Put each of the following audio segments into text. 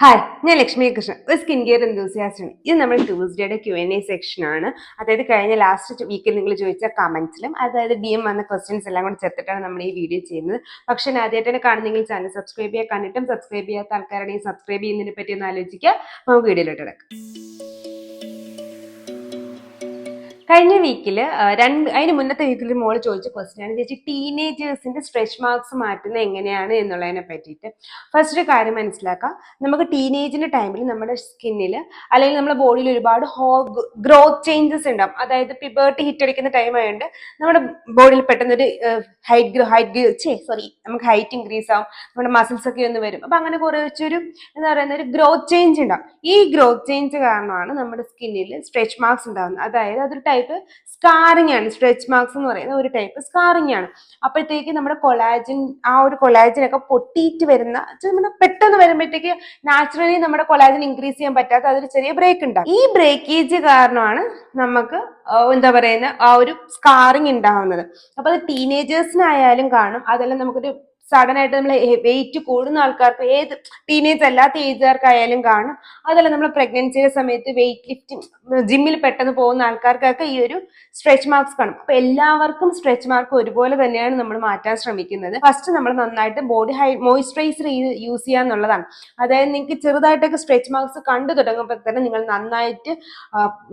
Hi, ഞാൻ ലക്ഷ്മി കൃഷ്ണൻ, ഒരു skin care enthusiast ആണ്. ഇത് നമ്മുടെ ട്യൂസ്ഡേയുടെ Q&A സെക്ഷൻ ആണ്. അതായത് കഴിഞ്ഞ ലാസ്റ്റ് വീക്കിൽ നിങ്ങൾ ചോദിച്ച കമന്റ്സിലും അതായത് DM വന്ന ക്വസ്റ്റ്യൻസ് എല്ലാം കൂടെ ചേർത്തിട്ടാണ് നമ്മൾ ഈ വീഡിയോ ചെയ്യുന്നത്. പക്ഷെ ആദ്യമായിട്ടാണ് കാണുന്നെങ്കിൽ ചാനൽ സബ്സ്ക്രൈബ് ചെയ്യുക, കണ്ടിട്ടും സബ്സ്ക്രൈബ് ചെയ്യാത്ത ആൾക്കാരുടെയും സബ്സ്ക്രൈബ് ചെയ്യുന്നതിനെ പറ്റി ഒന്ന് ആലോചിക്കുക. നമുക്ക് വീഡിയോയിലോട്ട് കിടക്കാം. കഴിഞ്ഞ വീക്കിൽ അതിന് മുന്നത്തെ വീക്കിൽ മോള് ചോദിച്ച ക്വസ്റ്റ്യൻ ആണ്, ചേച്ചി ടീനേജേഴ്സിന്റെ സ്ട്രെച്ച് മാർക്സ് മാറ്റുന്നത് എങ്ങനെയാണ് എന്നുള്ളതിനെ പറ്റിയിട്ട്. ഫസ്റ്റ് ഒരു കാര്യം മനസ്സിലാക്കാം, നമുക്ക് ടീനേജിന്റെ ടൈമിൽ നമ്മുടെ സ്കിന്നിൽ അല്ലെങ്കിൽ നമ്മുടെ ബോഡിയിൽ ഒരുപാട് ഗ്രോത്ത് ചേഞ്ചസ് ഉണ്ടാവും. അതായത് പിബേർട്ടി ഹിറ്റ് അടിക്കുന്ന ടൈം ആയതുകൊണ്ട് നമ്മുടെ ബോഡിയിൽ പെട്ടെന്നൊരു നമുക്ക് ഹൈറ്റ് ഇൻക്രീസ് ആവും, നമ്മുടെ മസിൽസ് ഒക്കെ ഒന്ന് വരും. അപ്പൊ അങ്ങനെ കുറച്ചൊരു എന്താ പറയുന്ന ഒരു ഗ്രോത്ത് ചേഞ്ച് ഉണ്ടാവും. ഈ ഗ്രോത്ത് ചേഞ്ച് കാരണമാണ് നമ്മുടെ സ്കിന്നിൽ സ്ട്രെച്ച് മാർക്സ് ഉണ്ടാകുന്നത്. അതായത് അതൊരു ടൈപ്പ് സ്കാറിങ് ആണ്. സ്ട്രെച്ച് മാർക്സ് എന്ന് പറയുന്ന ഒരു ടൈപ്പ് സ്കാറിങ് ആണ്. അപ്പോഴത്തേക്ക് നമ്മുടെ കൊളാജിനൊക്കെ പൊട്ടിയിട്ട് വരുന്ന, നമ്മുടെ പെട്ടെന്ന് വരുമ്പോഴത്തേക്ക് നാച്ചുറലി നമ്മുടെ കൊളാജിൻ ഇൻക്രീസ് ചെയ്യാൻ പറ്റാത്ത അതൊരു ചെറിയ ബ്രേക്ക് ഉണ്ടാവും. ഈ ബ്രേക്കേജ് കാരണമാണ് നമുക്ക് എന്താ പറയുന്ന ആ ഒരു സ്കാറിങ് ഉണ്ടാവുന്നത്. അപ്പൊ അത് ടീനേജേഴ്സിനായാലും കാണും. അതെല്ലാം നമുക്കൊരു സഡൻ ആയിട്ട് നമ്മൾ വെയിറ്റ് കൂടുന്ന ആൾക്കാർക്ക്, ഏത് ടീനേജ് അല്ലാത്ത ഏജുകാർക്കായാലും കാണും. അതല്ല നമ്മൾ പ്രഗ്നൻസിയുടെ സമയത്ത് വെയിറ്റ് ലിഫ്റ്റിംഗ് ജിമ്മിൽ പെട്ടെന്ന് പോകുന്ന ആൾക്കാർക്കൊക്കെ ഈ ഒരു സ്ട്രെച്ച് മാർക്സ് കാണും. അപ്പൊ എല്ലാവർക്കും സ്ട്രെച്ച് മാർക്ക് ഒരുപോലെ തന്നെയാണ് നമ്മൾ മാറ്റാൻ ശ്രമിക്കുന്നത്. ഫസ്റ്റ് നമ്മൾ നന്നായിട്ട് ബോഡി മോയിസ്ചറൈസർ യൂസ് ചെയ്യാന്നുള്ളതാണ്. അതായത് നിങ്ങൾക്ക് ചെറുതായിട്ടൊക്കെ സ്ട്രെച്ച് മാർക്സ് കണ്ടു തുടങ്ങുമ്പോൾ തന്നെ നിങ്ങൾ നന്നായിട്ട്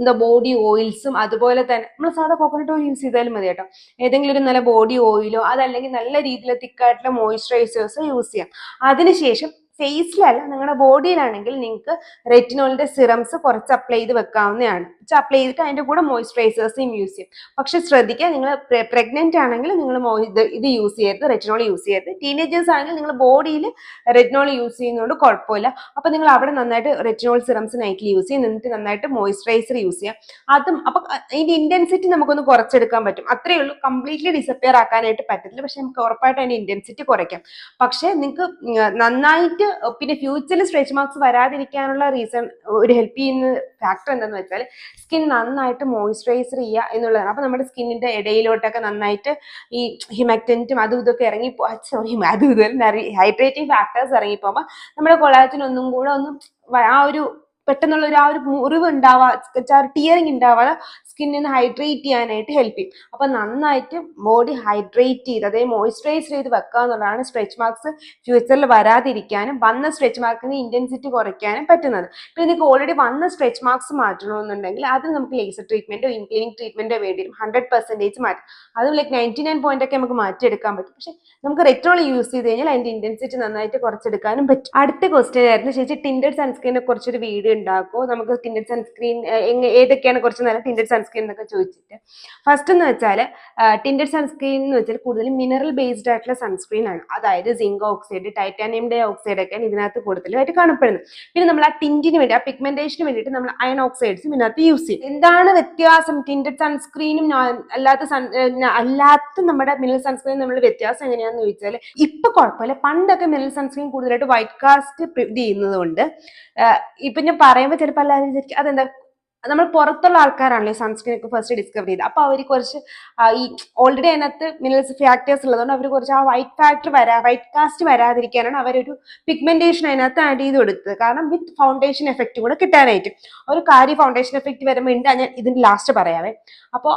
എന്താ ബോഡി ഓയിൽസും അതുപോലെ തന്നെ നമ്മൾ സാധാ കോക്കനട്ട് ഓയിൽ യൂസ് ചെയ്താലും മതി കേട്ടോ. ഏതെങ്കിലും ഒരു നല്ല ബോഡി ഓയിലോ അതല്ലെങ്കിൽ നല്ല രീതിയിൽ തിക്കായിട്ടുള്ള മോയിസ്ചറൈസേഴ്സ് യൂസ് ചെയ്യാം. അതിനുശേഷം ഫേസിലല്ല, നിങ്ങളുടെ ബോഡിയിലാണെങ്കിൽ നിങ്ങൾക്ക് റെറ്റിനോളിന്റെ സിറംസ് കുറച്ച് അപ്ലൈ ചെയ്ത് വെക്കാവുന്നതാണ്. അപ്ലൈ ചെയ്തിട്ട് അതിന്റെ കൂടെ മോയിസ്ചറൈസേഴ്സും യൂസ് ചെയ്യും. പക്ഷെ ശ്രദ്ധിക്കുക, നിങ്ങൾ പ്രഗ്നന്റ് ആണെങ്കിൽ നിങ്ങൾ ഇത് യൂസ് ചെയ്യരുത്, റെറ്റിനോൾ യൂസ് ചെയ്യരുത്. ടീനേജേഴ്സ് ആണെങ്കിൽ നിങ്ങൾ ബോഡിയിൽ റെറ്റിനോൾ യൂസ് ചെയ്യുന്നതുകൊണ്ട് കുഴപ്പമില്ല. അപ്പൊ നിങ്ങൾ അവിടെ നന്നായിട്ട് റെറ്റിനോൾ സിറംസ് നൈറ്റിൽ യൂസ് ചെയ്യും, എന്നിട്ട് നന്നായിട്ട് മോയിസ്ചറൈസർ യൂസ് ചെയ്യാം. അതും അപ്പൊ അതിന്റെ ഇന്റൻസിറ്റി നമുക്കൊന്ന് കുറച്ചെടുക്കാൻ പറ്റും. അത്രയേ ഉള്ളൂ. കംപ്ലീറ്റ്ലി ഡിസപ്പിയർ ആക്കാനായിട്ട് പറ്റത്തില്ല, പക്ഷെ നമുക്ക് ഉറപ്പായിട്ട് അതിന്റെ ഇന്റൻസിറ്റി കുറയ്ക്കാം. പക്ഷെ നിങ്ങൾക്ക് നന്നായിട്ട് പിന്നെ ഫ്യൂച്ചറിൽ സ്ട്രെച്ച് മാർക്സ് വരാതിരിക്കാനുള്ള റീസൺ, ഒരു ഹെൽപ്പ് ചെയ്യുന്ന ഫാക്ടർ എന്താണെന്ന് വെച്ചാൽ സ്കിൻ നന്നായിട്ട് മോയിസ്ചറൈസർ ചെയ്യുക എന്നുള്ളതാണ്. അപ്പൊ നമ്മുടെ സ്കിന്നിന്റെ ഇടയിലോട്ടൊക്കെ നന്നായിട്ട് ഈ ഹിമക്റ്റൻറ്റും അതും ഇതൊക്കെ ഹൈഡ്രേറ്റിംഗ് ഫാക്ടേഴ്സ് ഇറങ്ങിപ്പോകുമ്പോൾ നമ്മുടെ കൊളാജൻ ഒന്നും കൂടെ ആ ഒരു പെട്ടെന്നുള്ള ആ ഒരു മുറിവ് ടിയറിങ് ഉണ്ടാവാതെ സ്കിന്നിന് ഹൈഡ്രേറ്റ് ചെയ്യാനായിട്ട് ഹെൽപ്പ് ചെയ്യും. അപ്പൊ നന്നായിട്ട് ബോഡി ഹൈഡ്രേറ്റ് ചെയ്ത് അതേ മോയിസ്ചറൈസ് ചെയ്ത് വെക്കുക എന്നുള്ളതാണ് സ്ട്രെച്ച് മാർക്സ് ഫ്യൂച്ചറിൽ വരാതിരിക്കാനും വന്ന സ്ട്രെച്ച് മാർക്കിന്റെ ഇന്റൻസിറ്റി കുറയ്ക്കാനും പറ്റുന്നത്. പിന്നെ നിങ്ങൾക്ക് ഓൾറെഡി വന്ന സ്ട്രെച്ച് മാർക്സ് മാറ്റണമെന്നുണ്ടെങ്കിൽ അത് നമുക്ക് ലേസർ ട്രീറ്റ്മെന്റോ ഇൻക്ലീനിങ് ട്രീറ്റ്മെന്റോ വേണ്ടി 100% മാറ്റും. അതും 99% ഒക്കെ നമുക്ക് മാറ്റിയെടുക്കാൻ പറ്റും. പക്ഷെ നമുക്ക് റെറ്റിനോൾ യൂസ് ചെയ്ത് കഴിഞ്ഞാൽ അതിന്റെ ഇന്റൻസിറ്റി നന്നായിട്ട് കുറച്ചെടുക്കാനും പറ്റും. അടുത്ത ക്വസ്റ്റ്യൻ ആയിരുന്നു, ചേച്ചി ടിൻഡഡ് സൺസ്ക്രീനെ കുറിച്ചൊരു വീഡിയോ ഉണ്ടാക്കുമോ, നമുക്ക് ടിൻഡഡ് സൺസ്ക്രീൻ ഏതൊക്കെയാണ് കുറച്ച് നല്ല ടിൻഡഡ് സൺസ്ക്രീൻ എന്നൊക്കെ ചോദിച്ചിട്ട്. ഫസ്റ്റ് എന്ന് വെച്ചാൽ ടിൻഡഡ് സൺസ്ക്രീൻ എന്ന് വെച്ചാൽ കൂടുതലും മിനറൽ ബേസ്ഡ് ആയിട്ടുള്ള സൺസ്ക്രീൻ ആണ്. അതായത് zinc oxide, titanium dioxide ഒക്കെയാണ് ഇതിനകത്ത് കൂടുതലായിട്ട് കാണപ്പെടുന്നത്. പിന്നെ നമ്മൾ ആ ടിൻറ്റിന് വേണ്ടി, ആ പിഗ്മെന്റേഷന് വേണ്ടിയിട്ട് നമ്മൾ അയൺ ഓക്സൈഡ്സും ഇതിനകത്ത് യൂസ് ചെയ്യും. എന്താണ് വ്യത്യാസം ടിൻഡഡ് സൺസ്ക്രീനും അല്ലാത്ത നമ്മുടെ മിനറൽ സൺസ്ക്രീൻ തമ്മിലുള്ള വ്യത്യാസം എങ്ങനെയാണെന്ന് ചോദിച്ചാൽ, ഇപ്പൊ കുഴപ്പമില്ല. പണ്ടൊക്കെ മിനറൽ സൺസ്ക്രീൻ കൂടുതലായിട്ട് വൈറ്റ് കാസ്റ്റ് ഇത് ചെയ്യുന്നത് കൊണ്ട് ഇപ്പൊ ഞാൻ പറയുമ്പോൾ ചിലപ്പോൾ എല്ലാവരും വിചാരിക്കും അതെന്താ, നമ്മൾ പുറത്തുള്ള ആൾക്കാരാണല്ലോ സൺസ്ക്രീൻ ഒക്കെ ഫസ്റ്റ് ഡിസ്കവർ ചെയ്ത്. അപ്പൊ അവർ കുറച്ച് ഈ ഓൾറെഡി അതിനകത്ത് മിനറൽസ് ഫാക്ടേഴ്സ് ഉള്ളതുകൊണ്ട് അവർ കുറച്ച് ആ വൈറ്റ് കാസ്റ്റ് വരാതിരിക്കാനാണ് അവരൊരു പിഗ്മെന്റേഷൻ അതിനകത്ത് ആഡ് ചെയ്ത് കൊടുത്തത്. കാരണം വിത്ത് ഫൗണ്ടേഷൻ എഫക്റ്റ് കൂടെ കിട്ടാനായിട്ട്. ഒരു കാര്യം ഫൗണ്ടേഷൻ എഫക്റ്റ് വരുമ്പോൾ ഉണ്ട്, ഞാൻ ഇതിന്റെ ലാസ്റ്റ് പറയാവേ. അപ്പോൾ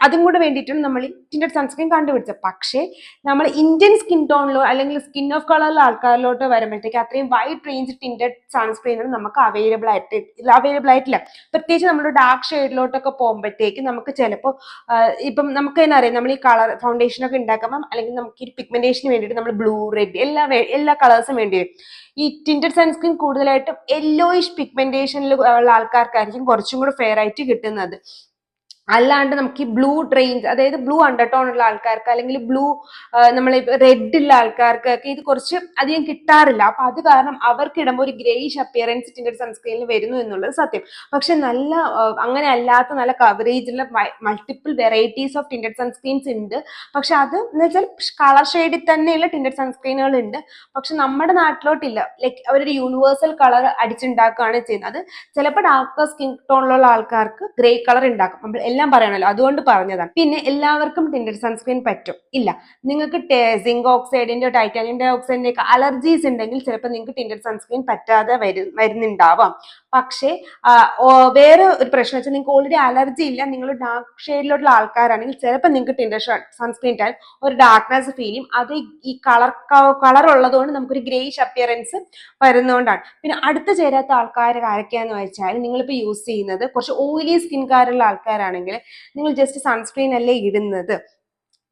അതും കൂടെ വേണ്ടിയിട്ടാണ് നമ്മൾ ടിൻഡഡ് സൺസ്ക്രീൻ കണ്ടുപിടിച്ചത്. പക്ഷേ നമ്മൾ ഇന്ത്യൻ സ്കിൻ ടോണിലോ അല്ലെങ്കിൽ സ്കിൻ ഓഫ് കളറിലുള്ള ആൾക്കാരിലോട്ട് വരുമ്പോഴത്തേക്ക് അത്രയും വൈഡ് റേഞ്ച് ടിൻഡഡ് സൺസ്ക്രീനുകൾ നമുക്ക് അവൈലബിൾ ആയിട്ടില്ല. പ്രത്യേകിച്ച് നമ്മൾ ഡാർക്ക് ഷെയ്ഡിലോട്ടൊക്കെ പോകുമ്പോഴത്തേക്ക് നമുക്ക് ചിലപ്പോൾ ഇപ്പം നമുക്ക് തന്നെ അറിയാം, നമ്മൾ ഈ കളർ ഫൗണ്ടേഷൻ ഒക്കെ ഉണ്ടാക്കുമ്പോൾ അല്ലെങ്കിൽ നമുക്ക് ഈ പിഗ്മെന്റേഷന് വേണ്ടിയിട്ട് നമ്മൾ ബ്ലൂ, റെഡ് എല്ലാ കളേഴ്സും വേണ്ടി വരും. ഈ ടിൻഡഡ് സൺസ്ക്രീൻ കൂടുതലായിട്ടും യെല്ലോയിഷ് പിഗ്മെന്റേഷനിൽ ഉള്ള ആൾക്കാർക്കായിരിക്കും കുറച്ചും കൂടെ ഫെയർ ആയിട്ട് കിട്ടുന്നത്. അല്ലാണ്ട് നമുക്ക് ഈ ബ്ലൂ റേഞ്ച്, അതായത് ബ്ലൂ അണ്ടർടോൺ ഉള്ള ആൾക്കാർക്ക് അല്ലെങ്കിൽ ബ്ലൂ നമ്മൾ റെഡ് ഉള്ള ആൾക്കാർക്കൊക്കെ ഇത് കുറച്ച് അധികം കിട്ടാറില്ല. അപ്പൊ അത് കാരണം അവർക്ക് ഇടുമ്പോൾ ഒരു ഗ്രേയിഷ് അപ്പിയറൻസ് ടിൻഡഡ് സൺസ്ക്രീനിൽ വരുന്നു എന്നുള്ളത് സത്യം. പക്ഷെ നല്ല അങ്ങനെ അല്ലാത്ത നല്ല കവറേജുള്ള multiple varieties of tinted sunscreens ഉണ്ട്. പക്ഷെ അത് എന്ന് വെച്ചാൽ കളർ ഷെയ്ഡിൽ തന്നെയുള്ള ടിൻഡഡ് സൺസ്ക്രീനുകൾ ഉണ്ട്. പക്ഷെ നമ്മുടെ നാട്ടിലോട്ടില്ല. ലൈക്ക് അവരൊരു യൂണിവേഴ്സൽ കളർ അടിച്ചുണ്ടാക്കുകയാണ് ചെയ്യുന്നത്. അത് ചിലപ്പോൾ ഡാർക്ക് സ്കിൻ ടോണിലുള്ള ആൾക്കാർക്ക് ഗ്രേ കളർ ഉണ്ടാക്കും. എല്ലാം പറയണല്ലോ, അതുകൊണ്ട് പറഞ്ഞതാണ്. പിന്നെ എല്ലാവർക്കും ടിൻറ്റഡ് സൺസ്ക്രീൻ പറ്റും ഇല്ല. നിങ്ങൾക്ക് സിങ്ക് ഓക്സൈഡിന്റെ ടൈറ്റാനിയം ഡൈ ഓക്സൈഡിന്റെ ഒക്കെ അലർജീസ് ഉണ്ടെങ്കിൽ ചിലപ്പോൾ നിങ്ങൾക്ക് ടിൻറ്റഡ് സൺസ്ക്രീൻ പറ്റാതെ വരുന്നുണ്ടാവാം. പക്ഷേ വേറെ ഒരു പ്രശ്നം വെച്ചാൽ നിങ്ങൾക്ക് ഓൾറെഡി അലർജി ഇല്ല, നിങ്ങൾ ഡാർക്ക് ഷെയ്ഡിലോട്ടുള്ള ആൾക്കാരാണെങ്കിൽ ചിലപ്പോൾ നിങ്ങൾക്ക് ടിൻറ്റഡ് സൺസ്ക്രീൻ ഇട്ടാൽ ഒരു ഡാർക്ക്നെസ് ഫീൽ ചെയ്യും. അത് ഈ കളർ ഉള്ളതുകൊണ്ട് നമുക്കൊരു ഗ്രേഷ് അപ്പിയറൻസ് വരുന്നതുകൊണ്ടാണ്. പിന്നെ അടുത്ത് ചേരാത്ത ആൾക്കാർ ആരൊക്കെയാന്ന് വെച്ചാൽ, നിങ്ങളിപ്പോൾ യൂസ് ചെയ്യുന്നത് കുറച്ച് ഓയിലി സ്കിൻകാരുള്ള ആൾക്കാരാണെങ്കിൽ നിങ്ങൾ ജസ്റ്റ് സൺസ്ക്രീൻ അല്ലേ ഇടുന്നത്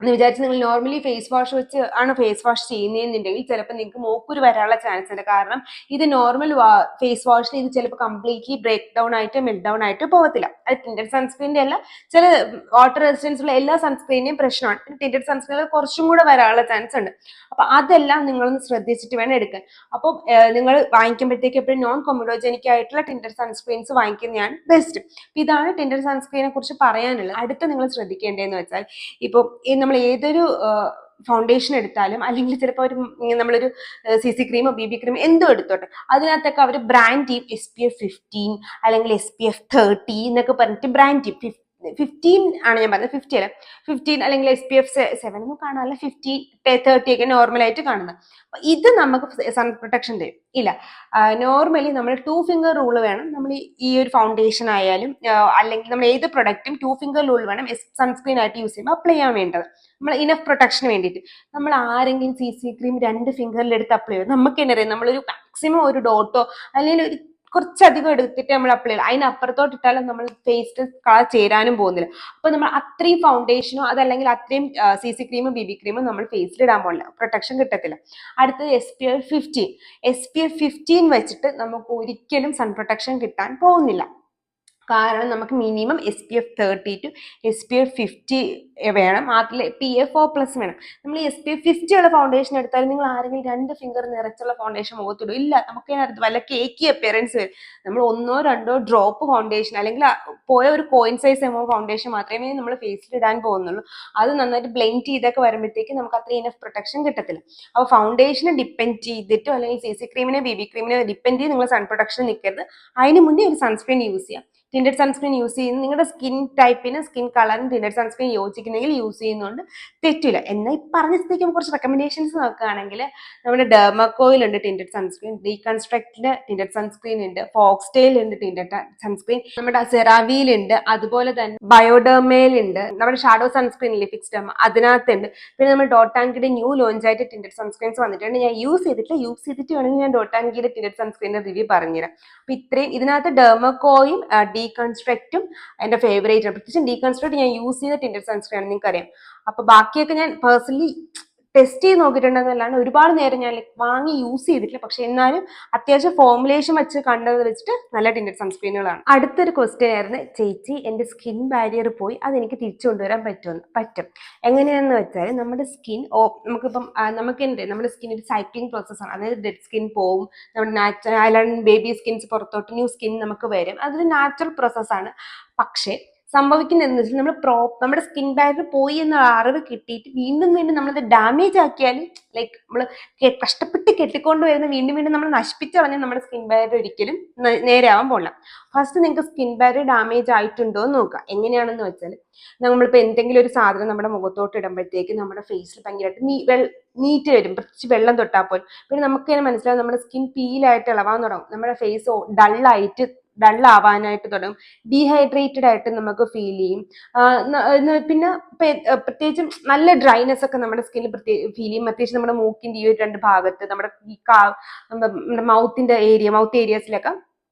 എന്ന് വിചാരിച്ച് നിങ്ങൾ നോർമലി ഫേസ് വാഷ് വെച്ച് ആണ് ഫേസ് വാഷ് ചെയ്യുന്നതെന്നുണ്ടെങ്കിൽ ചിലപ്പോൾ നിങ്ങൾക്ക് മൂക്കുരു വരാനുള്ള ചാൻസ് ഉണ്ട്. കാരണം ഇത് നോർമൽ ഫേസ് വാഷിൽ ഇത് ചിലപ്പോൾ കംപ്ലീറ്റ്ലി ബ്രേക്ക് ഡൗൺ ആയിട്ട് മെൽറ്റ് ഡൗൺ ആയിട്ട് പോകത്തില്ല. അത് ടിൻറ്റഡ് സൺസ്ക്രീൻ്റെ അല്ല, ചില വാട്ടർ റെസിസ്റ്റൻസ് ഉള്ള എല്ലാ സൺസ്ക്രീനിന്റെയും പ്രശ്നമാണ്. ടിൻറ്റഡ് സൺസ്ക്രീനിൽ കുറച്ചും കൂടെ വരാനുള്ള ചാൻസ് ഉണ്ട്. അപ്പൊ അതെല്ലാം നിങ്ങളൊന്ന് ശ്രദ്ധിച്ചിട്ട് വേണം എടുക്കാൻ. അപ്പോൾ നിങ്ങൾ വാങ്ങിക്കുമ്പോഴത്തേക്ക് എപ്പോഴും നോൺ കൊമഡോജനിക് ആയിട്ടുള്ള ടിൻറ്റഡ് സൺസ്ക്രീൻസ് വാങ്ങിക്കുന്നതാണ് ബെസ്റ്റ്. ഇതാണ് ടിൻറ്റഡ് സൺസ്ക്രീനെ കുറിച്ച് പറയാനുള്ളത്. അടുത്ത നിങ്ങൾ ശ്രദ്ധിക്കേണ്ടതെന്ന് വെച്ചാൽ, ഇപ്പോൾ നമ്മൾ ഏതൊരു ഫൗണ്ടേഷൻ എടുത്താലും അല്ലെങ്കിൽ ചിലപ്പോൾ ഒരു നമ്മളൊരു CC ക്രീമോ BB ക്രീമോ എന്തോ എടുത്തോട്ടെ, അതിനകത്തൊക്കെ അവർ ബ്രാൻഡ് ചെയ്യും SPF 15 അല്ലെങ്കിൽ SPF 30 എന്നൊക്കെ പറഞ്ഞിട്ട് ബ്രാൻഡ് ചെയ്യും. 15 ആണ് ഞാൻ പറഞ്ഞത്, 50 അല്ല, 15 അല്ലെങ്കിൽ SPF 7 ഒന്നും കാണാനല്ല, 15 30 ഒക്കെ നോർമലായിട്ട് കാണുന്നത്. അപ്പൊ ഇത് നമുക്ക് സൺ പ്രൊട്ടക്ഷൻ തരും ഇല്ല. നോർമലി നമ്മൾ 2 ഫിംഗർ റൂൾ വേണം നമ്മൾ ഈ ഒരു ഫൗണ്ടേഷൻ ആയാലും അല്ലെങ്കിൽ നമ്മൾ ഏത് പ്രൊഡക്റ്റും 2 ഫിംഗർ റൂൾ വേണം സൺസ്ക്രീൻ ആയിട്ട് യൂസ് ചെയ്യുമ്പോൾ അപ്ലൈ ചെയ്യാൻ വേണ്ടത്. നമ്മൾ ഇനഫ് പ്രൊട്ടക്ഷന് വേണ്ടിയിട്ട്. നമ്മൾ ആരെങ്കിലും CC ക്രീം 2 ഫിംഗറിൽ എടുത്ത് അപ്ലൈ ചെയ്യും, നമുക്ക് തന്നെ അറിയാം നമ്മളൊരു മാക്സിമം ഒരു ഡോട്ടോ അല്ലെങ്കിൽ ഒരു കുറച്ചധികം എടുത്തിട്ട് നമ്മൾ അപ്ലൈ ചെയ്യണം. അതിനപ്പുറത്തോട്ട് ഇട്ടാലും നമ്മൾ ഫേസിൽ കളർ ചേരാനും പോകുന്നില്ല. അപ്പൊ നമ്മൾ അത്രയും ഫൗണ്ടേഷനോ അതല്ലെങ്കിൽ അത്രയും CC ക്രീമും BB ക്രീമും നമ്മൾ ഫേസിൽ ഇടാൻ പോകില്ല, പ്രൊട്ടക്ഷൻ കിട്ടത്തില്ല. അടുത്തത് SPF 15. SPF 15 വെച്ചിട്ട് നമുക്ക് ഒരിക്കലും സൺ പ്രൊട്ടക്ഷൻ കിട്ടാൻ പോകുന്നില്ല. കാരണം നമുക്ക് മിനിമം SPF 30 to SPF 50 വേണം. അതിൽ PFO+ വേണം. നമ്മൾ SPF 50 ഉള്ള ഫൗണ്ടേഷൻ എടുത്താലും നിങ്ങൾ ആരെങ്കിലും 2 ഫിംഗർ നിറച്ചുള്ള ഫൗണ്ടേഷൻ മുഖത്തിടും ഇല്ല, നമുക്ക് അതിനകത്ത് വല്ല കേക്കി അപ്പിയറൻസ് വരും. നമ്മൾ 1-2 ഡ്രോപ്പ് ഫൗണ്ടേഷൻ അല്ലെങ്കിൽ പോയ ഒരു കോയിൻ സൈസ് ഫൗണ്ടേഷൻ മാത്രമേ നമ്മൾ ഫേസിൽ ഇടാൻ പോകുന്നുള്ളൂ. അത് നന്നായിട്ട് ബ്ലെൻഡ് ചെയ്തൊക്കെ വരുമ്പോഴത്തേക്ക് നമുക്ക് അത്ര ഇനഫ് പ്രൊട്ടക്ഷൻ കിട്ടത്തില്ല. അപ്പോൾ ഫൗണ്ടേഷനെ ഡിപ്പെൻഡ് ചെയ്തിട്ടോ അല്ലെങ്കിൽ CC ക്രീമിനെ BB ക്രീമിനെ ഡിപ്പെൻഡ് ചെയ്ത് നിങ്ങൾ സൺ പ്രൊട്ടക്ഷൻ നിൽക്കരുത്. അതിന് മുന്നേ ഒരു സൺസ്ക്രീൻ യൂസ് ചെയ്യാം. ടിൻറ്റഡ് സൺസ്ക്രീൻ യൂസ് ചെയ്യുന്ന നിങ്ങളുടെ സ്കിൻ ടൈപ്പിന് സ്കിൻ കളറിന് ടിൻറ്റഡ് സൺസ്ക്രീൻ യോജിക്കുന്നെങ്കിൽ യൂസ് ചെയ്യുന്നതുകൊണ്ട് തെറ്റില്ല. എന്നാൽ ഈ പറഞ്ഞ സ്ഥിതിക്ക് കുറച്ച് റെക്കമെൻഡേഷൻസ് നോക്കുകയാണെങ്കിൽ നമ്മുടെ ഡെർമക്കോയിൽ ഉണ്ട് ടിൻറ്റഡ് സൺസ്ക്രീൻ, ഡീകൺസ്ട്രക്റ്റിന്റെ ടിൻറ്റഡ് സൺസ്ക്രീൻ ഉണ്ട്, ഫോക്സ്റ്റെയിൽ ഉണ്ട് ടിൻറ്റഡ് സൺസ്ക്രീൻ, നമ്മുടെ സെറാവിയിൽ ഉണ്ട്, അതുപോലെ തന്നെ ബയോഡെർമയിൽ ഉണ്ട്, നമ്മുടെ ഷാഡോ സൺസ്ക്രീൻ ഇല്ലേ ഫിക്സ്ഡ് ഡെർമ അതിനകത്തുണ്ട്. പിന്നെ നമ്മൾ ഡോട്ടാങ്കിയുടെ ന്യൂ ലോഞ്ച് ആയിട്ട് ടിൻറ്റഡ് സൺസ്ക്രീൻസ് വന്നിട്ടുണ്ട്. ഞാൻ യൂസ് ചെയ്തിട്ട് വേണമെങ്കിൽ ഞാൻ ഡോട്ടാങ്കിയുടെ ടിൻറ്റഡ് സൺസ്ക്രീനിന്റെ റിവ്യൂ പറഞ്ഞുതരാം. അപ്പൊ ഇത്രയും ഇതിനകത്ത് ഡെർമക്കോയും ഡീകൺസ്ട്രക്റ്റും എന്റെ ഫേവറേറ്റ് ആണ്. പ്രത്യേകിച്ച് ഡീകൺസ്ട്രക്ട് ഞാൻ യൂസ് ചെയ്ത ടിൻറ്റഡ് സൺസ്ക്രീൻ ആണ്, നിങ്ങൾക്ക് അറിയാം. അപ്പൊ ബാക്കിയൊക്കെ ഞാൻ പേഴ്സണലി ടെസ്റ്റ് ചെയ്ത് നോക്കിയിട്ടുണ്ടെന്നല്ലാണ്ട് ഒരുപാട് നേരം ഞാൻ വാങ്ങി യൂസ് ചെയ്തിട്ടില്ല. പക്ഷെ എന്നാലും അത്യാവശ്യം ഫോർമുലേഷൻ വെച്ച് കണ്ടത് വെച്ചിട്ട് നല്ല ടിൻറ്റഡ് സൺസ്ക്രീനുകളാണ്. അടുത്തൊരു ക്വസ്റ്റ്യൻ ആയിരുന്നു, ചേച്ചി എൻ്റെ സ്കിൻ ബാരിയർ പോയി അതെനിക്ക് തിരിച്ചു കൊണ്ടുവരാൻ പറ്റും. എങ്ങനെയാണെന്ന് വെച്ചാൽ നമ്മുടെ സ്കിൻ നമുക്കിപ്പം നമ്മുടെ സ്കിൻ ഒരു സൈക്ലിംഗ് പ്രോസസ്സാണ്. അതായത് ഡെഡ് സ്കിൻ പോവും, നമ്മുടെ നാച്ചുറൽ ഐലൻഡ് ബേബി സ്കിൻസ് പുറത്തോട്ട് ന്യൂ സ്കിൻ നമുക്ക് വരും. അതൊരു നാച്ചുറൽ പ്രോസസ്സാണ്. പക്ഷേ സംഭവിക്കുന്നത് എന്താ വെച്ചാൽ നമ്മുടെ സ്കിൻ ബാരിയർ പോയി എന്ന അറിവ് കിട്ടിയിട്ട് വീണ്ടും നമ്മളത് ഡാമേജ് ആക്കിയാൽ ലൈക്ക് നമ്മൾ കഷ്ടപ്പെട്ട് കെട്ടിക്കൊണ്ട് വരുന്ന വീണ്ടും നമ്മൾ നശിപ്പിച്ച് കളഞ്ഞാൽ നമ്മുടെ സ്കിൻ ബാരിയർ ഒരിക്കലും നേരെ ആവാൻ പോകില്ല. ഫസ്റ്റ് നിങ്ങൾക്ക് സ്കിൻ ബാരിയർ ഡാമേജ് ആയിട്ടുണ്ടോ എന്ന് നോക്കുക. എങ്ങനെയാണെന്ന് വെച്ചാൽ നമ്മളിപ്പോൾ എന്തെങ്കിലും ഒരു സാധനം നമ്മുടെ മുഖത്തോട്ട് ഇടുമ്പോഴത്തേക്ക് നമ്മുടെ ഫേസിൽ ഭയങ്കരമായിട്ട് നീറ്റ് വരും, കുറച്ച് വെള്ളം തൊട്ടാൽ പോലും. പിന്നെ നമുക്ക് തന്നെ മനസ്സിലാവും നമ്മുടെ സ്കിൻ പീലായിട്ട് ഇളവാൻ തുടങ്ങും, നമ്മുടെ ഫേസ് ഡള്ളാവാനായിട്ട് തുടങ്ങും, ഡീഹൈഡ്രേറ്റഡ് ആയിട്ട് നമുക്ക് ഫീൽ ചെയ്യും. പിന്നെ പ്രത്യേകിച്ചും നല്ല ഡ്രൈനെസ് ഒക്കെ നമ്മുടെ സ്കിന്നിൽ ഫീൽ ചെയ്യും. പ്രത്യേകിച്ച് നമ്മുടെ മൂക്കിന്റെ ഈ ഒരു 2 ഭാഗത്ത്, നമ്മുടെ മൗത്ത് ഏരിയാസിലൊക്കെ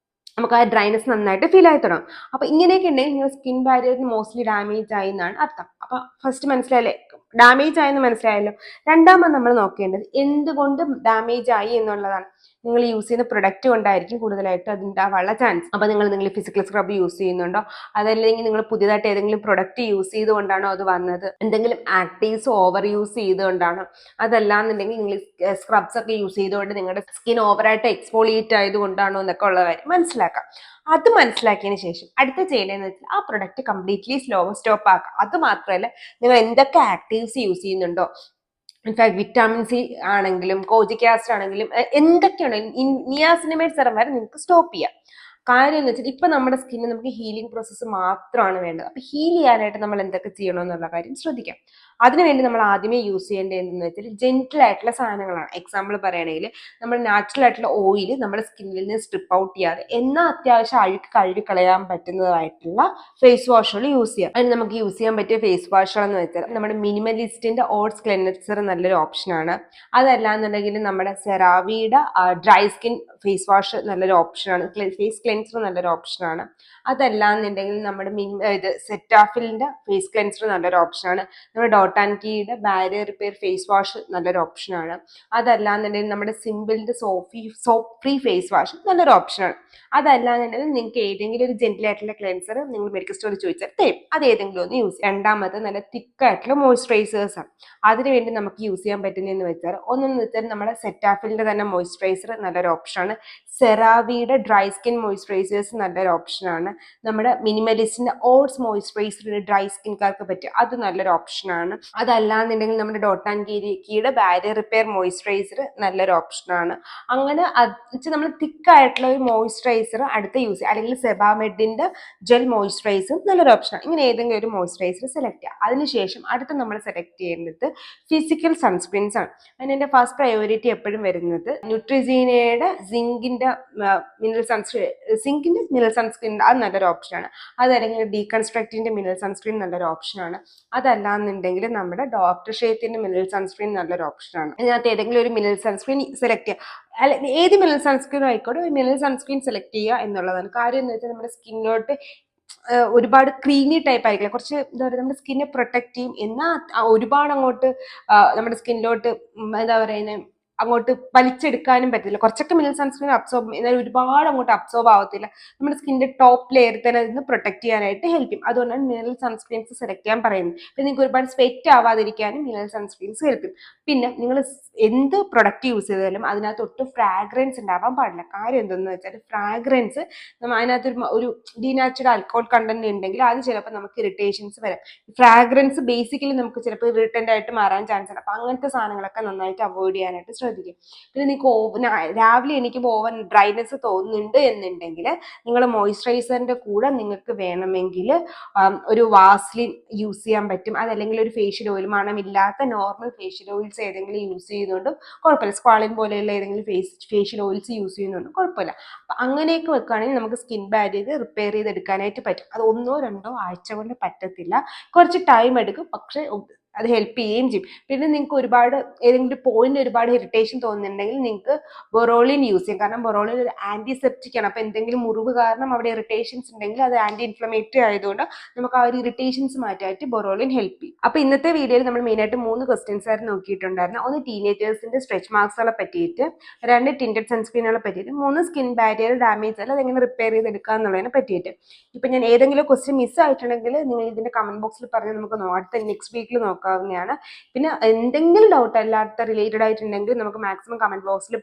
നമുക്ക് ആ ഡ്രൈനെസ് നന്നായിട്ട് ഫീൽ ആയി തുടങ്ങും. അപ്പൊ ഇങ്ങനെയൊക്കെ ഉണ്ടെങ്കിൽ നിങ്ങൾ സ്കിൻ ബാരിയർ മോസ്റ്റ്ലി ഡാമേജ് ആയി എന്നാണ് അർത്ഥം. അപ്പൊ ഫസ്റ്റ് മനസ്സിലായല്ലേ, ഡാമേജ് ആയെന്ന് മനസ്സിലായല്ലോ. രണ്ടാമത് നമ്മൾ നോക്കേണ്ടത് എന്തുകൊണ്ട് ഡാമേജ് ആയി എന്നുള്ളതാണ്. നിങ്ങൾ യൂസ് ചെയ്യുന്ന പ്രൊഡക്റ്റ് കൊണ്ടായിരിക്കും കൂടുതലായിട്ട് അതുണ്ടാവാനുള്ള ചാൻസ്. അപ്പൊ നിങ്ങൾ ഫിസിക്കൽ സ്ക്രബ് യൂസ് ചെയ്യുന്നുണ്ടോ, അതല്ലെങ്കിൽ നിങ്ങൾ പുതിയതായിട്ട് ഏതെങ്കിലും പ്രൊഡക്റ്റ് യൂസ് ചെയ്തുകൊണ്ടാണോ അത് വന്നത്, എന്തെങ്കിലും ആക്റ്റീവ്സ് ഓവർ യൂസ് ചെയ്തുകൊണ്ടാണോ, അതല്ലാന്നുണ്ടെങ്കിൽ നിങ്ങൾ സ്ക്രബ്സ് ഒക്കെ യൂസ് ചെയ്തുകൊണ്ട് നിങ്ങളുടെ സ്കിൻ ഓവറായിട്ട് എക്സ്ഫോളിയേറ്റ് ആയതുകൊണ്ടാണോ എന്നൊക്കെ ഉള്ള കാര്യം മനസ്സിലാക്കാം. അത് മനസ്സിലാക്കിയതിന് ശേഷം അടുത്ത ചെയ്യേണ്ടതെന്ന് വെച്ചാൽ ആ പ്രൊഡക്റ്റ് കംപ്ലീറ്റ്ലി സ്റ്റോപ്പ് ആക്കുക. അത് മാത്രമല്ല, നിങ്ങൾ എന്തൊക്കെ ആക്റ്റീവ്സ് യൂസ് ചെയ്യുന്നുണ്ടോ, ഇൻഫാക്ട് വിറ്റാമിൻ സി ആണെങ്കിലും കോജിക് ആസിഡ് ആണെങ്കിലും എന്തൊക്കെയാണ് നിയാസിനമൈഡ് സെറം വരെ നിങ്ങൾക്ക് സ്റ്റോപ്പ് ചെയ്യാം. കാര്യം എന്ന് വെച്ചാൽ ഇപ്പൊ നമ്മുടെ സ്കിന്നിന് നമുക്ക് ഹീലിംഗ് പ്രോസസ്സ് മാത്രമാണ് വേണ്ടത്. അപ്പൊ ഹീൽ ചെയ്യാനായിട്ട് നമ്മൾ എന്തൊക്കെ ചെയ്യണമെന്നുള്ള കാര്യം ശ്രദ്ധിക്കാം. അതിനുവേണ്ടി നമ്മൾ ആദ്യമേ യൂസ് ചെയ്യേണ്ടത് എന്തെന്ന് വെച്ചാൽ ജെന്റിൽ ആയിട്ടുള്ള സാധനങ്ങളാണ്. എക്സാമ്പിൾ പറയുകയാണെങ്കിൽ നമ്മൾ നാച്ചുറൽ ആയിട്ടുള്ള ഓയിൽ നമ്മുടെ സ്കിന്നിൽ നിന്ന് സ്ട്രിപ്പ് ഔട്ട് ചെയ്യാതെ എന്നാൽ അത്യാവശ്യം അഴുക്ക് കഴുകി കളയാൻ പറ്റുന്നതായിട്ടുള്ള ഫേസ് വാഷുകൾ യൂസ് ചെയ്യാം. അതിന് നമുക്ക് യൂസ് ചെയ്യാൻ പറ്റിയ ഫേസ് വാഷുകൾ എന്ന് വെച്ചാൽ നമ്മുടെ മിനിമലിസ്റ്റിന്റെ ഓട്സ് ക്ലെൻസർ നല്ലൊരു ഓപ്ഷനാണ്. അതല്ലാന്നുണ്ടെങ്കിൽ നമ്മുടെ സെറാവിയുടെ ഡ്രൈ സ്കിൻ ഫേസ് വാഷ് നല്ലൊരു ഓപ്ഷനാണ്. ഫേസ് ക്ലെൻസർ നല്ലൊരു ഓപ്ഷനാണ്. അതല്ലാന്നുണ്ടെങ്കിൽ നമ്മുടെ സെറ്റാഫിലിന്റെ ഫേസ് ക്ലെൻസർ നല്ലൊരു ഓപ്ഷനാണ്. നമ്മുടെ ഡോട്ട് ആൻഡ് കീയുടെ ബാരിയർ റിപ്പയർ ഫേസ് വാഷ് നല്ലൊരു ഓപ്ഷനാണ്. അതല്ലാന്നുണ്ടെങ്കിൽ നമ്മുടെ സിമ്പിളിന്റെ സോപ്പ് ഫ്രീ ഫേസ് വാഷ് നല്ലൊരു ഓപ്ഷനാണ്. അതല്ലാന്നുണ്ടെങ്കിൽ നിങ്ങൾക്ക് ഏതെങ്കിലും ഒരു ജെന്റിൽ ആയിട്ടുള്ള ക്ലെൻസർ നിങ്ങൾ മെഡിക്കൽ സ്റ്റോറിൽ ചോദിച്ചാൽ തരും, അത് ഏതെങ്കിലും ഒന്ന് യൂസ് ചെയ്യാം. രണ്ടാമത് നല്ല തിക്കായിട്ടുള്ള മോയ്സ്ചറൈസേഴ്സ് ആണ്. അതിനുവേണ്ടി നമുക്ക് യൂസ് ചെയ്യാൻ പറ്റുന്നതെന്ന് വെച്ചാൽ ഒന്നെന്ന് വെച്ചാൽ നമ്മുടെ സെറ്റാഫിലിന്റെ തന്നെ മോയ്സ്ചറൈസർ നല്ലൊരു ഓപ്ഷനാണ്. സെറാവിയുടെ ഡ്രൈ സ്കിൻ മോയ്സ്ചറൈസേഴ്സ് നല്ലൊരു ഓപ്ഷനാണ്. നമ്മുടെ മിനിമലിസ്റ്റിന്റെ ഓട്സ് മോയ്സ്ചറൈസർ ഡ്രൈ സ്കിൻകാർക്ക് പറ്റും, അത് നല്ലൊരു ഓപ്ഷനാണ്. അതല്ലാന്നുണ്ടെങ്കിൽ നമ്മുടെ ഡോട്ട് ആൻഡ് കീയുടെ ബാരിയർ റിപ്പയർ മോയ്സ്ചറൈസർ നല്ലൊരു ഓപ്ഷനാണ്. അങ്ങനെ നമ്മൾ തിക്കായിട്ടുള്ള ഒരു മോയ്സ്ചറൈസർ അടുത്ത യൂസ് ചെയ്യുക. അല്ലെങ്കിൽ സെബാമെഡിന്റെ ജെൽ മോയ്സ്ചറൈസർ നല്ലൊരു ഓപ്ഷനാണ്. ഇങ്ങനെ ഏതെങ്കിലും ഒരു മോയ്സ്ചറൈസർ സെലക്ട് ചെയ്യുക. അതിനുശേഷം അടുത്ത് നമ്മൾ സെലക്ട് ചെയ്യേണ്ടത് ഫിസിക്കൽ സൺസ്ക്രീൻസ് ആണ്. അതിന്റെ ഫസ്റ്റ് പ്രയോറിറ്റി എപ്പോഴും വരുന്നത് ന്യൂട്രിജീനയുടെ സിങ്കിന്റെ മിനറൽ സൺസ്ക്രീൻ അത് നല്ലൊരു ഓപ്ഷനാണ്. അതല്ലെങ്കിൽ ഡീകൺസ്ട്രക്റ്റിന്റെ മിനറൽ സൺസ്ക്രീൻ നല്ലൊരു ഓപ്ഷനാണ്. അതല്ലാന്നുണ്ടെങ്കിൽ നമ്മുടെ ഡോക്ടർ ഷേത്തിന്റെ മിനറൽ സൺസ്ക്രീൻ നല്ലൊരു ഓപ്ഷനാണ്. ഇതിനകത്ത് ഏതെങ്കിലും ഒരു മിനറൽ സൺസ്ക്രീൻ സെലക്ട് ചെയ്യുക. അല്ല, ഏത് മിനറൽ സൺസ്ക്രീനും ആയിക്കോട്ടെ ഒരു മിനറൽ സൺസ്ക്രീൻ സെലക്ട് ചെയ്യുക എന്നുള്ളതാണ്. കാര്യം എന്ന് വെച്ചാൽ നമ്മുടെ സ്കിന്നിലോട്ട് ഒരുപാട് ക്രീമി ടൈപ്പ് ആയിരിക്കില്ല, കുറച്ച് എന്താ പറയുക നമ്മുടെ സ്കിന്നെ പ്രൊട്ടക്ട് ചെയ്യും. എന്നാൽ ഒരുപാട് അങ്ങോട്ട് നമ്മുടെ സ്കിന്നിലോട്ട് എന്താ പറയുന്നത് അങ്ങോട്ട് വലിച്ചെടുക്കാനും പറ്റില്ല. കുറച്ചൊക്കെ മിനറൽ സൺസ്ക്രീൻ അബ്സോർബ്, എന്നാൽ ഒരുപാട് അങ്ങോട്ട് അബ്സോർബ് ആവത്തില്ല. നമ്മുടെ സ്കിന്നിന്റെ ടോപ്പ് ലെയർ തന്നെ അതിന് പ്രൊട്ടക്ട് ചെയ്യാനായിട്ട് ഹെൽപ്പ് ചെയ്യും. അതുകൊണ്ടാണ് മിനറൽ സൺസ്ക്രീൻസ് സെലക്ട് ചെയ്യാൻ പറയുന്നത്. പിന്നെ നിങ്ങൾക്ക് ഒരുപാട് സ്വെറ്റ് ആവാതിരിക്കാനും മിനറൽ സൺസ്ക്രീൻസ് ഹെൽപ്പ് ചെയ്യും. പിന്നെ നിങ്ങൾ എന്ത് പ്രൊഡക്റ്റ് യൂസ് ചെയ്താലും അതിനകത്ത് ഒട്ടും ഫ്രാഗ്രൻസ് ഉണ്ടാവാൻ പാടില്ല. കാര്യം എന്തെന്ന് വെച്ചാൽ ഫ്രാഗ്രൻസ് അതിനകത്ത് ഒരു ഡീനാച്ചുറൽ ആൽക്കഹോൾ കണ്ടന്റ് ഉണ്ടെങ്കിൽ അത് ചിലപ്പോൾ നമുക്ക് ഇറിറ്റേഷൻസ് വരാം. ഫ്രാഗ്രൻസ് ബേസിക്കലി നമുക്ക് ചിലപ്പോൾ ഇറിറ്റന്റ് ആയിട്ട് മാറാൻ ചാൻസ് ഉണ്ട്. അപ്പൊ അങ്ങനത്തെ സാധനങ്ങളൊക്കെ നന്നായിട്ട് അവോയ്ഡ് ചെയ്യാനായിട്ട് ശ്രദ്ധിക്കും. പിന്നെ നിങ്ങൾക്ക് രാവിലെ എനിക്കിപ്പോൾ ഓവർ ഡ്രൈനെസ് തോന്നുന്നുണ്ട് എന്നുണ്ടെങ്കിൽ നിങ്ങൾ മോയ്സ്ചറൈസറിന്റെ കൂടെ നിങ്ങൾക്ക് വേണമെങ്കിൽ ഒരു വാസ്ലിൻ യൂസ് ചെയ്യാൻ പറ്റും. അതല്ലെങ്കിൽ ഒരു ഫേഷ്യൽ ഓയിൽ, മണമില്ലാത്ത നോർമൽ ഫേഷ്യൽ ഓയിൽസ് ഏതെങ്കിലും യൂസ് ചെയ്യുന്നതുകൊണ്ടും കുഴപ്പമില്ല. സ്ക്വാളിൻ പോലെയുള്ള ഏതെങ്കിലും ഫേഷ്യൽ ഓയിൽസ് യൂസ് ചെയ്യുന്നതുകൊണ്ടും കുഴപ്പമില്ല. അപ്പം അങ്ങനെയൊക്കെ വെക്കുകയാണെങ്കിൽ നമുക്ക് സ്കിൻ ബാരിയർ റിപ്പയർ ചെയ്തെടുക്കാനായിട്ട് പറ്റും. അത് 1-2 ആഴ്ച കൊണ്ട് പറ്റത്തില്ല, കുറച്ച് ടൈം എടുക്കും, പക്ഷെ അത് ഹെൽപ്പ് ചെയ്യുകയും ചെയ്യും. പിന്നെ നിങ്ങൾക്ക് ഒരുപാട് ഏതെങ്കിലും പോയിന്റ് ഒരുപാട് ഇറിറ്റേഷൻ തോന്നുന്നുണ്ടെങ്കിൽ നിങ്ങൾക്ക് ബൊറോളിൻ യൂസ് ചെയ്യാം. കാരണം ബൊറോളിൻ ഒരു ആന്റിസെപ്റ്റിക് ആണ്. അപ്പൊ എന്തെങ്കിലും മുറിവ് കാരണം അവിടെ ഇറിറ്റേഷൻസ് ഉണ്ടെങ്കിൽ അത് ആന്റി ഇൻഫ്ലമേറ്ററി ആയതുകൊണ്ട് നമുക്ക് ആ ഒരു ഇറിറ്റേഷൻസ് മാറ്റാനായിട്ട് ബൊറോളിൻ ഹെൽപ്പ് ചെയ്യും. അപ്പൊ ഇന്നത്തെ വീഡിയോയിൽ നമ്മൾ മെയിനായിട്ട് 3 ക്വസ്റ്റ്യൻസ് ആയിരുന്നു നോക്കിയിട്ടുണ്ടായിരുന്നു. ഒന്ന് ടീനേജേഴ്സിന്റെ സ്ട്രെച്ച് മാർക്സുകളെ പറ്റിയിട്ട്, 2 ടിൻറ്റഡ് സൺസ്ക്രീനുകളെ പറ്റിയിട്ട്, 3 സ്കിൻ ബാരിയർ ഡാമേജ് അല്ല അതെങ്ങനെ റിപ്പയർ ചെയ്തെടുക്കുക എന്നുള്ളതിനെ പറ്റിയിട്ട്. ഇപ്പൊ ഞാൻ ഏതെങ്കിലും ക്വസ്റ്റ്യൻ മിസ് ആയിട്ടുണ്ടെങ്കിൽ നിങ്ങൾ ഇതിന്റെ കമന്റ് ബോക്സിൽ പറഞ്ഞ് നമുക്ക് അടുത്ത നെക്സ്റ്റ് വീക്കിൽ നോക്കാവുന്നതാണ്. പിന്നെ എന്തെങ്കിലും ഡൗട്ട് അല്ലാത്ത റിലേറ്റഡ് ആയിട്ടുണ്ടെങ്കിൽ നമുക്ക് മാക്സിമം കമന്റ് ബോക്സിൽ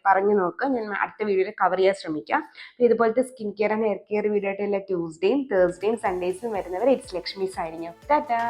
പറഞ്ഞു നോക്കുക. ഞാൻ അടുത്ത വീഡിയോയിൽ കവർ ചെയ്യാൻ ശ്രമിക്കാം. ഇതുപോലത്തെ skin care and hair care video ആയിട്ട് എല്ലാ ട്യൂസ്ഡേയും തേഴ്സ്ഡേയും സൺഡേസും വരുന്നവർ it's Lakshmi signing off. Tata.